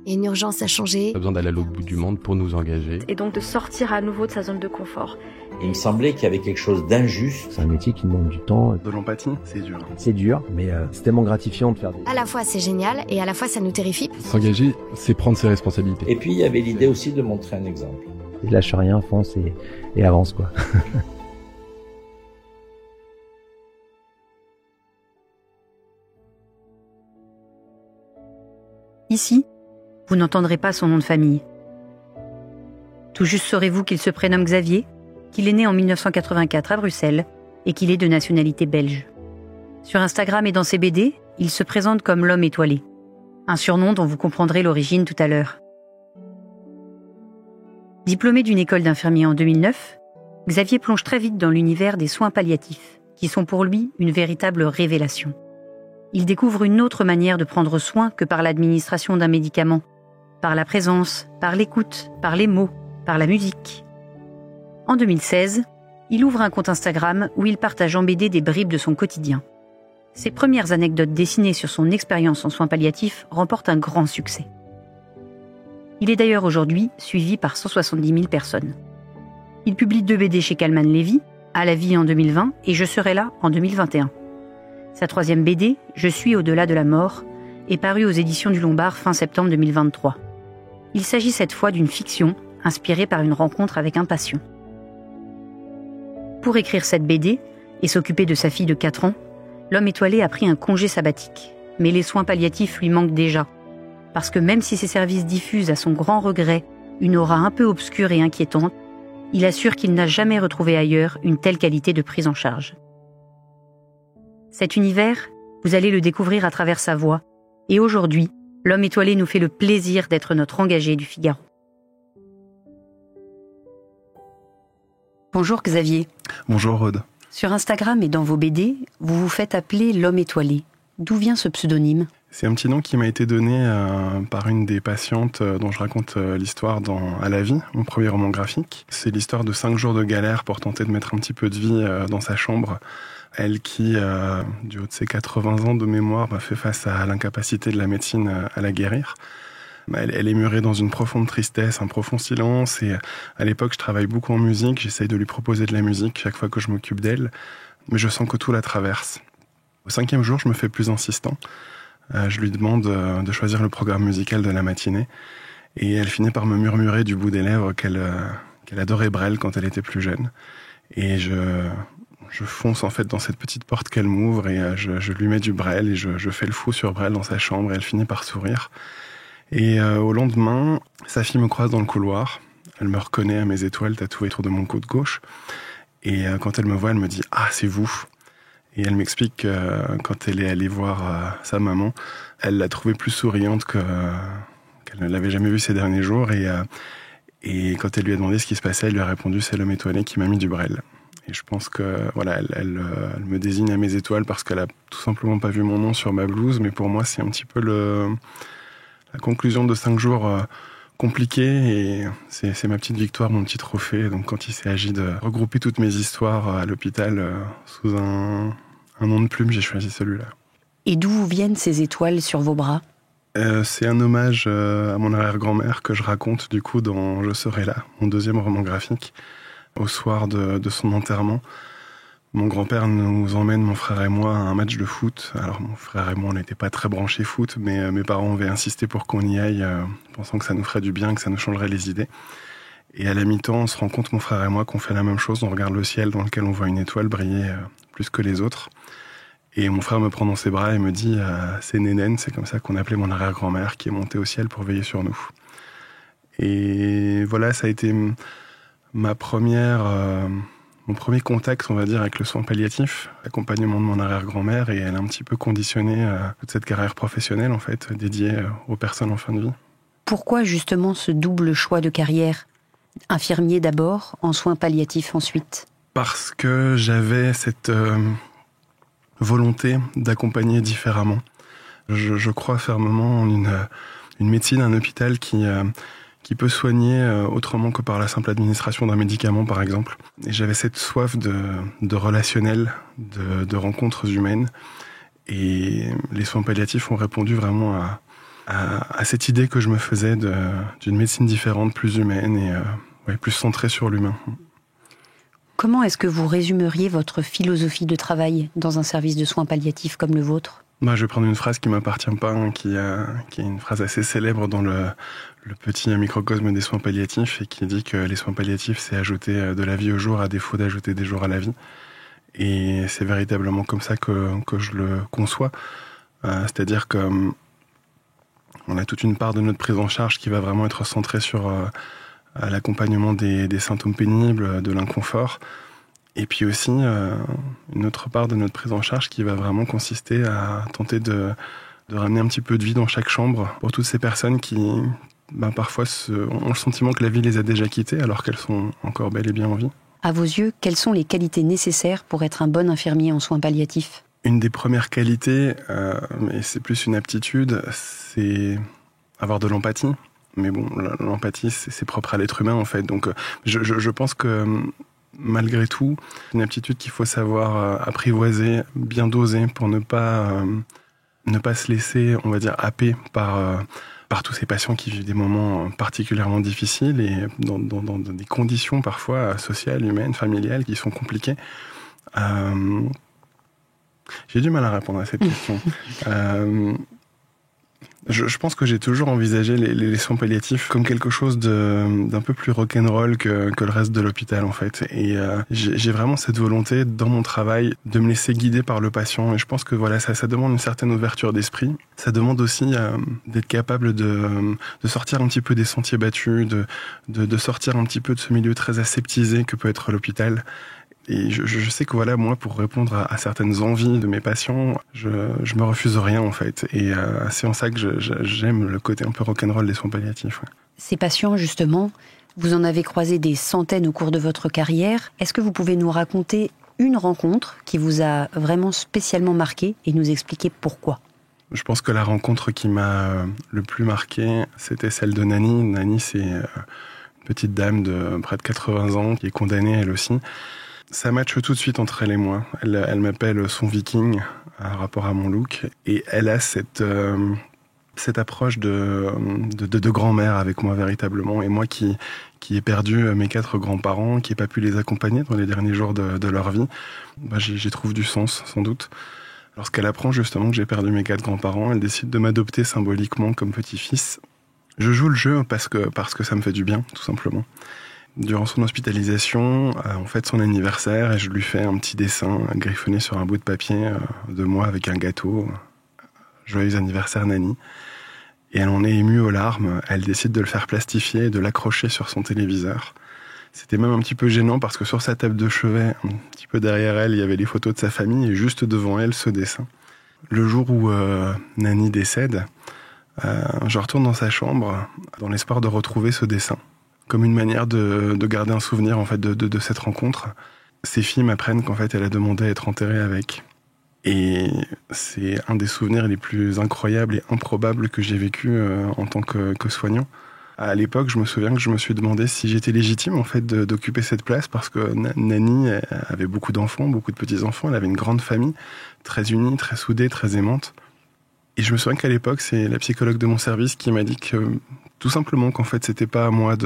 Il y a une urgence à changer. On a besoin d'aller à l'autre bout du monde pour nous engager. Et donc de sortir à nouveau de sa zone de confort. Il me semblait qu'il y avait quelque chose d'injuste. C'est un métier qui demande du temps. De l'empathie, c'est dur. C'est dur, mais c'est tellement gratifiant de faire des... À la fois c'est génial et à la fois ça nous terrifie. S'engager, c'est prendre ses responsabilités. Et puis il y avait l'idée aussi de montrer un exemple. Et lâche rien, fonce et avance quoi. Ici, vous n'entendrez pas son nom de famille. Tout juste saurez-vous qu'il se prénomme Xavier, qu'il est né en 1984 à Bruxelles et qu'il est de nationalité belge. Sur Instagram et dans ses BD, il se présente comme l'homme étoilé, un surnom dont vous comprendrez l'origine tout à l'heure. Diplômé d'une école d'infirmiers en 2009, Xavier plonge très vite dans l'univers des soins palliatifs, qui sont pour lui une véritable révélation. Il découvre une autre manière de prendre soin que par l'administration d'un médicament, par la présence, par l'écoute, par les mots, par la musique. En 2016, il ouvre un compte Instagram où il partage en BD des bribes de son quotidien. Ses premières anecdotes dessinées sur son expérience en soins palliatifs remportent un grand succès. Il est d'ailleurs aujourd'hui suivi par 170 000 personnes. Il publie 2 BD chez Calman Levy, À la vie en 2020 et Je serai là en 2021. Sa 3e BD, Je suis au-delà de la mort, est parue aux éditions du Lombard fin septembre 2023. Il s'agit cette fois d'une fiction inspirée par une rencontre avec un patient. Pour écrire cette BD et s'occuper de sa fille de 4 ans, l'homme étoilé a pris un congé sabbatique. Mais les soins palliatifs lui manquent déjà. Parce que même si ses services diffusent à son grand regret une aura un peu obscure et inquiétante, il assure qu'il n'a jamais retrouvé ailleurs une telle qualité de prise en charge. Cet univers, vous allez le découvrir à travers sa voix. Et aujourd'hui, l'homme étoilé nous fait le plaisir d'être notre engagé du Figaro. Bonjour Xavier. Bonjour Aude. Sur Instagram et dans vos BD, vous vous faites appeler l'homme étoilé. D'où vient ce pseudonyme ? C'est un petit nom qui m'a été donné par une des patientes dont je raconte l'histoire dans À la vie, mon premier roman graphique. C'est l'histoire de 5 jours de galère pour tenter de mettre un petit peu de vie dans sa chambre. Elle qui, du haut de ses 80 ans de mémoire, fait face à l'incapacité de la médecine à la guérir. Elle est murée dans une profonde tristesse, un profond silence. Et à l'époque, je travaille beaucoup en musique. J'essaye de lui proposer de la musique chaque fois que je m'occupe d'elle. Mais je sens que tout la traverse. Au 5e jour, je me fais plus insistant. Je lui demande de choisir le programme musical de la matinée. Et elle finit par me murmurer du bout des lèvres qu'elle adorait Brel quand elle était plus jeune. Et je fonce en fait dans cette petite porte qu'elle m'ouvre et je lui mets du Brel et je fais le fou sur Brel dans sa chambre et elle finit par sourire. Et au lendemain, sa fille me croise dans le couloir. Elle me reconnaît à mes étoiles tatouées autour de mon coude gauche. Et quand elle me voit, elle me dit « Ah, c'est vous !» Et elle m'explique que quand elle est allée voir sa maman, elle l'a trouvée plus souriante qu'elle ne l'avait jamais vue ces derniers jours. Et quand elle lui a demandé ce qui se passait, elle lui a répondu « C'est l'homme étoilé qui m'a mis du Brel ». Et je pense que voilà, elle me désigne à mes étoiles parce qu'elle a tout simplement pas vu mon nom sur ma blouse. Mais pour moi, c'est un petit peu la conclusion de 5 jours compliqués. Et c'est ma petite victoire, mon petit trophée. Donc quand il s'est agi de regrouper toutes mes histoires à l'hôpital sous un nom de plume, j'ai choisi celui-là. Et d'où viennent ces étoiles sur vos bras ? C'est un hommage à mon arrière-grand-mère que je raconte du coup dans Je serai là, mon 2e roman graphique. Au soir de son enterrement, mon grand-père nous emmène, mon frère et moi, à un match de foot. Alors mon frère et moi, on n'était pas très branchés foot, mais mes parents avaient insisté pour qu'on y aille, pensant que ça nous ferait du bien, que ça nous changerait les idées. Et à la mi-temps, on se rend compte, mon frère et moi, qu'on fait la même chose. On regarde le ciel dans lequel on voit une étoile briller plus que les autres. Et mon frère me prend dans ses bras et me dit « C'est Nénène », c'est comme ça qu'on appelait mon arrière-grand-mère, qui est montée au ciel pour veiller sur nous. Et voilà, ça a été mon premier contact, on va dire, avec le soin palliatif, l'accompagnement de mon arrière-grand-mère, et elle a un petit peu conditionné toute cette carrière professionnelle, en fait, dédiée aux personnes en fin de vie. Pourquoi justement ce double choix de carrière ? Infirmier d'abord, en soins palliatifs ensuite ? Parce que j'avais cette volonté d'accompagner différemment. Je crois fermement en une médecine, un hôpital qui peut soigner autrement que par la simple administration d'un médicament, par exemple. Et j'avais cette soif de relationnel, de rencontres humaines. Et les soins palliatifs ont répondu vraiment à à cette idée que je me faisais d'une médecine différente, plus humaine et plus centrée sur l'humain. Comment est-ce que vous résumeriez votre philosophie de travail dans un service de soins palliatifs comme le vôtre ? Je vais prendre une phrase qui m'appartient pas, qui est une phrase assez célèbre dans le petit microcosme des soins palliatifs et qui dit que les soins palliatifs, c'est ajouter de la vie au jour à défaut d'ajouter des jours à la vie. Et c'est véritablement comme ça que je le conçois. C'est-à-dire que on a toute une part de notre prise en charge qui va vraiment être centrée sur l'accompagnement des symptômes pénibles, de l'inconfort. Et puis aussi une autre part de notre prise en charge qui va vraiment consister à tenter de ramener un petit peu de vie dans chaque chambre pour toutes ces personnes qui parfois ont le sentiment que la vie les a déjà quittées alors qu'elles sont encore bel et bien en vie. À vos yeux, quelles sont les qualités nécessaires pour être un bon infirmier en soins palliatifs ? Une des premières qualités, mais c'est plus une aptitude, c'est avoir de l'empathie. Mais bon, l'empathie, c'est propre à l'être humain en fait. Donc je pense que malgré tout, une aptitude qu'il faut savoir apprivoiser, bien doser pour ne pas se laisser, on va dire, happer par tous ces patients qui vivent des moments particulièrement difficiles et dans des conditions parfois sociales, humaines, familiales qui sont compliquées. J'ai du mal à répondre à cette question. Je pense que j'ai toujours envisagé les soins palliatifs comme quelque chose d'un peu plus rock'n'roll que le reste de l'hôpital en fait. Et j'ai vraiment cette volonté dans mon travail de me laisser guider par le patient. Et je pense que voilà, ça demande une certaine ouverture d'esprit. Ça demande aussi d'être capable de sortir un petit peu des sentiers battus, de sortir un petit peu de ce milieu très aseptisé que peut être l'hôpital. Et je sais que voilà, moi, pour répondre à certaines envies de mes patients, je me refuse rien en fait. Et c'est en ça que j'aime le côté un peu rock'n'roll des soins palliatifs. Ouais. Ces patients, justement, vous en avez croisé des centaines au cours de votre carrière. Est-ce que vous pouvez nous raconter une rencontre qui vous a vraiment spécialement marqué et nous expliquer pourquoi ? Je pense que la rencontre qui m'a le plus marqué, c'était celle de Nani. Nani, c'est une petite dame de près de 80 ans qui est condamnée elle aussi. Ça matche tout de suite entre elle et moi. Elle m'appelle son viking par rapport à mon look. Et elle a cette approche de grand-mère avec moi véritablement. Et moi qui ai perdu mes 4 grands-parents, qui n'ai pas pu les accompagner dans les derniers jours de leur vie, j'y trouve du sens sans doute. Lorsqu'elle apprend justement que j'ai perdu mes 4 grands-parents, elle décide de m'adopter symboliquement comme petit-fils. Je joue le jeu parce que ça me fait du bien, tout simplement. Durant son hospitalisation, on fête son anniversaire et je lui fais un petit dessin griffonné sur un bout de papier de moi avec un gâteau. Joyeux anniversaire Nani. Et elle en est émue aux larmes. Elle décide de le faire plastifier et de l'accrocher sur son téléviseur. C'était même un petit peu gênant parce que sur sa table de chevet, un petit peu derrière elle, il y avait les photos de sa famille et juste devant elle, ce dessin. Le jour où Nani décède, je retourne dans sa chambre dans l'espoir de retrouver ce dessin. Comme une manière de garder un souvenir en fait de cette rencontre. Ses filles m'apprennent qu'en fait elle a demandé à être enterrée avec. Et c'est un des souvenirs les plus incroyables et improbables que j'ai vécu en tant que soignant. À l'époque, je me souviens que je me suis demandé si j'étais légitime en fait d'occuper cette place parce que Nani avait beaucoup d'enfants, beaucoup de petits-enfants. Elle avait une grande famille, très unie, très soudée, très aimante. Et je me souviens qu'à l'époque, c'est la psychologue de mon service qui m'a dit que tout simplement qu'en fait, c'était pas à moi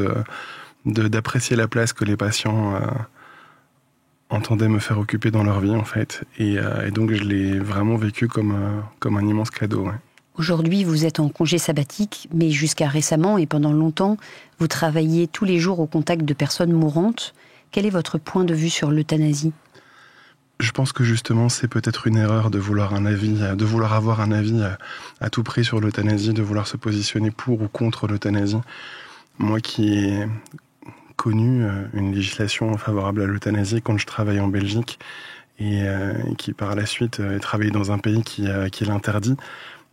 d'apprécier la place que les patients entendaient me faire occuper dans leur vie, en fait. Et donc, je l'ai vraiment vécu comme un immense cadeau. Ouais. Aujourd'hui, vous êtes en congé sabbatique, mais jusqu'à récemment et pendant longtemps, vous travailliez tous les jours au contact de personnes mourantes. Quel est votre point de vue sur l'euthanasie ? Je pense que justement, c'est peut-être une erreur de vouloir avoir un avis à tout prix sur l'euthanasie, de vouloir se positionner pour ou contre l'euthanasie. Moi qui ai connu une législation favorable à l'euthanasie quand je travaillais en Belgique et qui par la suite ai travaillé dans un pays qui l'interdit,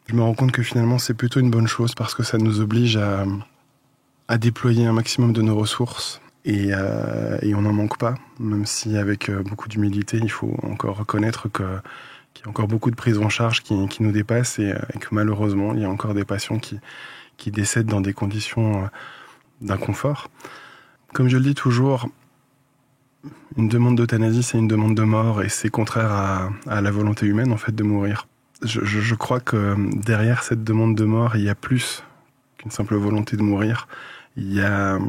je me rends compte que finalement c'est plutôt une bonne chose parce que ça nous oblige à déployer un maximum de nos ressources. Et on n'en manque pas, même si avec beaucoup d'humilité, il faut encore reconnaître qu'il y a encore beaucoup de prises en charge qui nous dépassent et que malheureusement, il y a encore des patients qui décèdent dans des conditions d'inconfort. Comme je le dis toujours, une demande d'euthanasie, c'est une demande de mort et c'est contraire à la volonté humaine en fait de mourir. Je crois que derrière cette demande de mort, il y a plus qu'une simple volonté de mourir. Il y a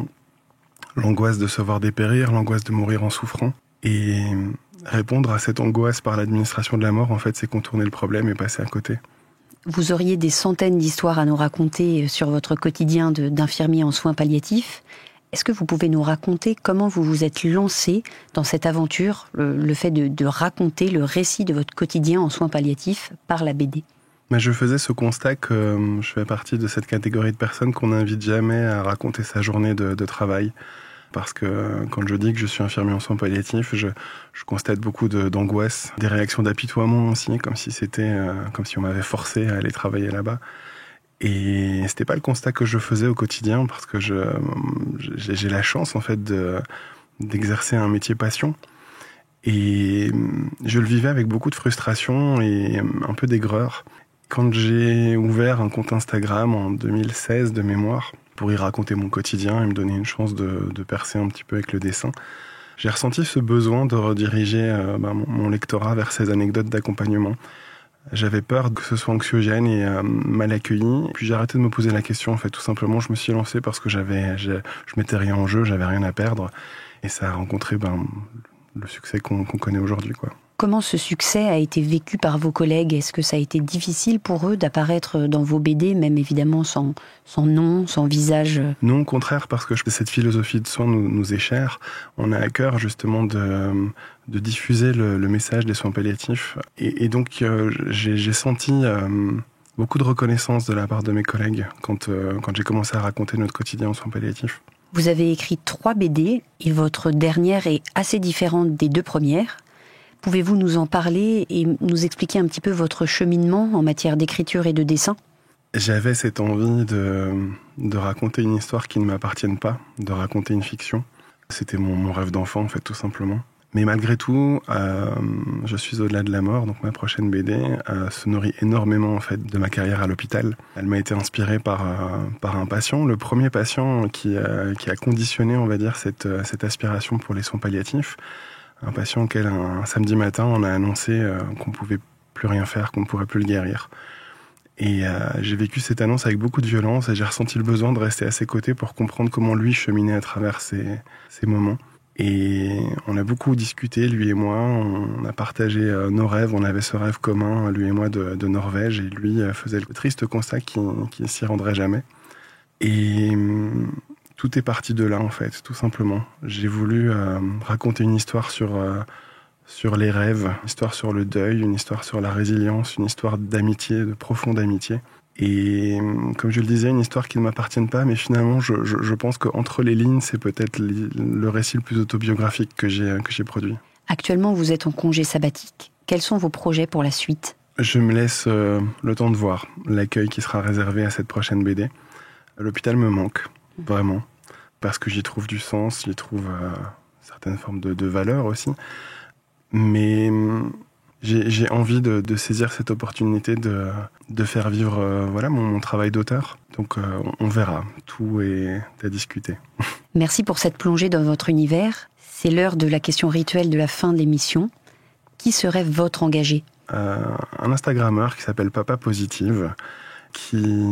l'angoisse de se voir dépérir, l'angoisse de mourir en souffrant. Et répondre à cette angoisse par l'administration de la mort, en fait, c'est contourner le problème et passer à côté. Vous auriez des centaines d'histoires à nous raconter sur votre quotidien d'infirmier en soins palliatifs. Est-ce que vous pouvez nous raconter comment vous vous êtes lancé dans cette aventure, le fait de raconter le récit de votre quotidien en soins palliatifs par la BD ? Mais je faisais ce constat que je fais partie de cette catégorie de personnes qu'on n'invite jamais à raconter sa journée de travail. Parce que quand je dis que je suis infirmier en soins palliatifs, je constate beaucoup d'angoisse, des réactions d'apitoiement aussi, comme si on m'avait forcé à aller travailler là-bas. Et c'était pas le constat que je faisais au quotidien, parce que j'ai la chance en fait d'exercer un métier passion. Et je le vivais avec beaucoup de frustration et un peu d'aigreur. Quand j'ai ouvert un compte Instagram en 2016 de mémoire, pour y raconter mon quotidien et me donner une chance de percer un petit peu avec le dessin, j'ai ressenti ce besoin de rediriger mon lectorat vers ces anecdotes d'accompagnement. J'avais peur que ce soit anxiogène et mal accueilli. Puis j'ai arrêté de me poser la question, en fait, tout simplement. Je me suis lancé parce que je mettais rien en jeu, j'avais rien à perdre. Et ça a rencontré le succès qu'on connaît aujourd'hui, quoi. Comment ce succès a été vécu par vos collègues ? Est-ce que ça a été difficile pour eux d'apparaître dans vos BD, même évidemment sans nom, sans visage ? Non, au contraire, parce que cette philosophie de soins nous est chère. On a à cœur justement de diffuser le message des soins palliatifs. Et donc j'ai senti beaucoup de reconnaissance de la part de mes collègues quand j'ai commencé à raconter notre quotidien en soins palliatifs. Vous avez écrit 3 BD et votre dernière est assez différente des 2 premières. Pouvez-vous nous en parler et nous expliquer un petit peu votre cheminement en matière d'écriture et de dessin ? J'avais cette envie de raconter une histoire qui ne m'appartienne pas, de raconter une fiction. C'était mon rêve d'enfant, en fait, tout simplement. Mais malgré tout, je suis au-delà de la mort, donc ma prochaine BD se nourrit énormément, en fait, de ma carrière à l'hôpital. Elle m'a été inspirée par un patient, le premier patient qui a conditionné, on va dire, cette aspiration pour les soins palliatifs. Un patient auquel un samedi matin, on a annoncé qu'on ne pouvait plus rien faire, qu'on ne pourrait plus le guérir. Et j'ai vécu cette annonce avec beaucoup de violence et j'ai ressenti le besoin de rester à ses côtés pour comprendre comment lui cheminait à travers ces moments. Et on a beaucoup discuté, lui et moi, on a partagé nos rêves, on avait ce rêve commun, lui et moi, de Norvège, et lui faisait le triste constat qu'il ne s'y rendrait jamais. Et tout est parti de là, en fait, tout simplement. J'ai voulu raconter une histoire sur les rêves, une histoire sur le deuil, une histoire sur la résilience, une histoire d'amitié, de profonde amitié. Et comme je le disais, une histoire qui ne m'appartient pas, mais finalement, je pense qu'entre les lignes, c'est peut-être le récit le plus autobiographique que j'ai produit. Actuellement, vous êtes en congé sabbatique. Quels sont vos projets pour la suite ? Je me laisse le temps de voir l'accueil qui sera réservé à cette prochaine BD. L'hôpital me manque, vraiment. Parce que j'y trouve du sens, j'y trouve certaines formes de valeur aussi. Mais j'ai envie de saisir cette opportunité de faire vivre mon travail d'auteur. Donc on verra, tout est à discuter. Merci pour cette plongée dans votre univers. C'est l'heure de la question rituelle de la fin de l'émission. Qui serait votre engagé ? Un Instagrammeur qui s'appelle Papa Positive, qui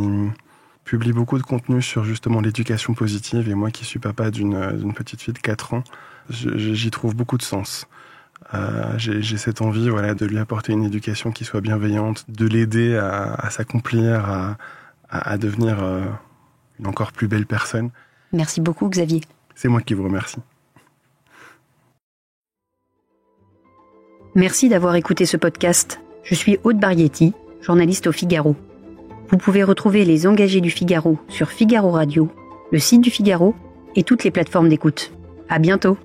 publie beaucoup de contenu sur justement l'éducation positive, et moi qui suis papa d'une petite fille de 4 ans, j'y trouve beaucoup de sens. J'ai cette envie de lui apporter une éducation qui soit bienveillante, de l'aider à s'accomplir, à devenir une encore plus belle personne. Merci beaucoup Xavier. C'est moi qui vous remercie. Merci d'avoir écouté ce podcast. Je suis Aude Barietti, journaliste au Figaro. Vous pouvez retrouver les engagés du Figaro sur Figaro Radio, le site du Figaro et toutes les plateformes d'écoute. À bientôt.